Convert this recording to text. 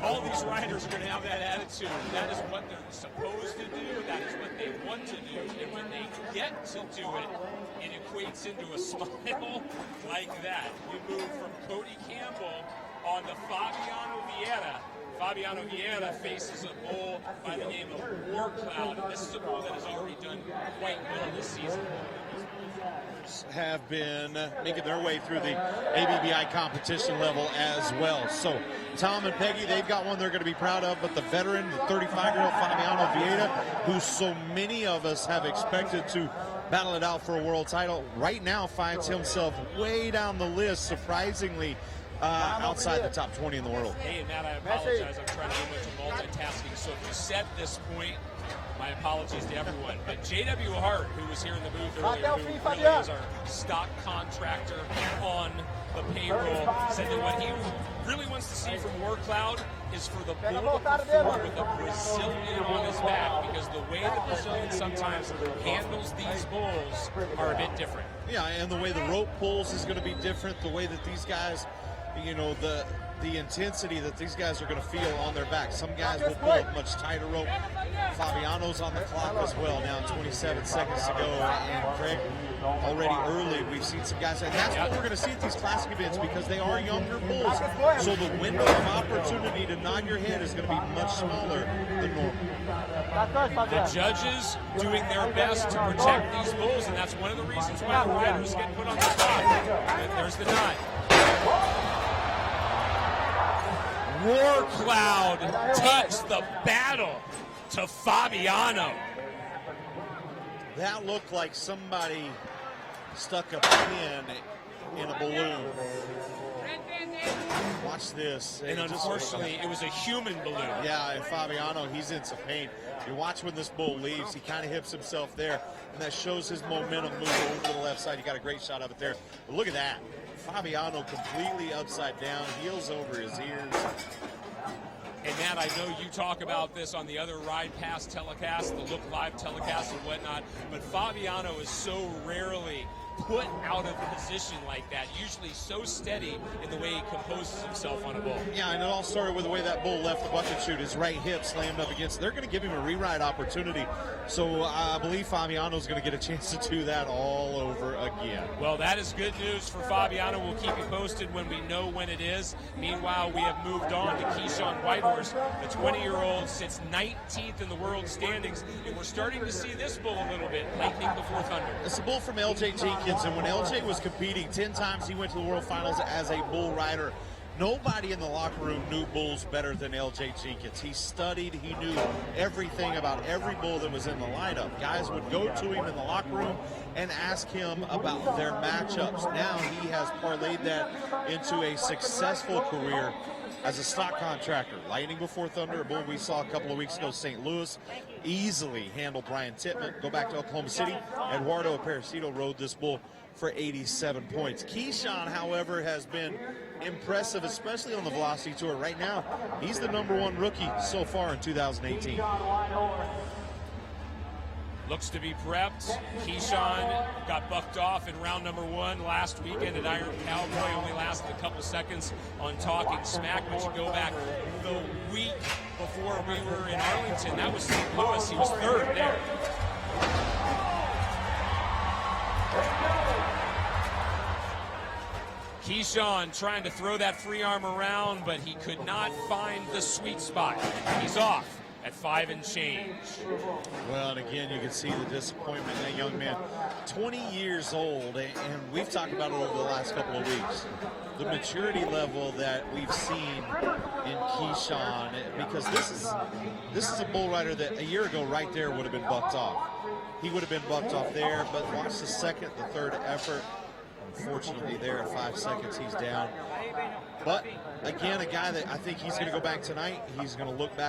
all these riders are going to have that attitude. That is what they're supposed to do. That is what they want to do. And when they get to do it, it equates into a smile like that. You move from Cody Campbell on the Fabiano Vieira. Fabiano Vieira faces a bull by the name of WRECKS, and this is a bull that has already done quite well this season. Have been making their way through the ABBI competition level as well. So Tom and Peggy, they've got one they're going to be proud of, but the veteran, the 35-year-old Fabiano Vieira, who so many of us have expected to battle it out for a world title, right now finds himself way down the list, surprisingly, outside the top 20 in the world. Hey, and Matt, I apologize. I'm trying to do much multitasking. So if you said this point, my apologies to everyone. But J.W. Hart, who was here in the booth earlier, who really is our stock contractor on the payroll, said that what he really wants to see from WRECKS is for the bull to perform with a Brazilian on his back, because the way the Brazilian sometimes handles these bulls are a bit different. Yeah, and the way the rope pulls is going to be different. The way that these guys, you know, the intensity that these guys are going to feel on their back. Some guys will pull a much tighter rope. Fabiano's on the clock as well now, 27 seconds to go. And Craig, already early, we've seen some guys, and that's what we're going to see at these classic events, because they are younger bulls. So the window of opportunity to nod your head is going to be much smaller than normal. The judges doing their best to protect these bulls, and that's one of the reasons why the riders get put on the clock. And there's the nod. WRECKS takes the battle to Fabiano. That looked like somebody stuck a pin in a balloon. Watch this. And unfortunately, it was a human balloon. Yeah, and Fabiano, he's in some pain. You watch when this bull leaves, he kind of hips himself there, and that shows his momentum moving over to the left side. You got a great shot of it there. But look at that. Fabiano completely upside down, heels over his ears. And Matt, I know you talk about this on the other Ride Pass telecast, the Look Live telecast and whatnot, but Fabiano is so rarely put out of position like that, usually so steady in the way he composes himself on a bull. Yeah, and it all started with the way that bull left the bucket chute. His right hip slammed up against it. They're going to give him a reride opportunity, so I believe Fabiano's going to get a chance to do that all over again. Well, that is good news for Fabiano. We'll keep you posted when we know when it is. Meanwhile, we have moved on to Keyshawn Whitehorse. The 20-year-old sits 19th in the world standings, and we're starting to see this bull a little bit, lightning before thunder. It's a bull from LJ Jenkins. And when LJ was competing, 10 times he went to the World Finals as a bull rider. Nobody in the locker room knew bulls better than LJ Jenkins. He studied, he knew everything about every bull that was in the lineup. Guys would go to him in the locker room and ask him about their matchups. Now he has parlayed that into a successful career as a stock contractor. Lightning before thunder, a bull we saw a couple of weeks ago, St. Louis, easily handled Brian Tittman. Go back to Oklahoma City, Eduardo Aparecido rode this bull for 87 points. Keyshawn, however, has been impressive, especially on the Velocity Tour. Right now, he's the #1 rookie so far in 2018. Looks to be prepped. Keyshawn got bucked off in round number 1 last weekend at Iron Cowboy. Only lasted a couple seconds on Talking Smack. But you go back the week before we were in Arlington, that was St. Louis. He was 3rd there. Keyshawn trying to throw that free arm around, but he could not find the sweet spot. He's off at 5 and change. Well, and again, you can see the disappointment in that young man. 20 years old, and we've talked about it over the last couple of weeks. The maturity level that we've seen in Keyshawn, because this is a bull rider that a year ago right there would have been bucked off. He would have been bucked off there, but watch the second, the third effort. Unfortunately, there at 5 seconds, he's down. But again, a guy that I think he's going to go back tonight. He's going to look back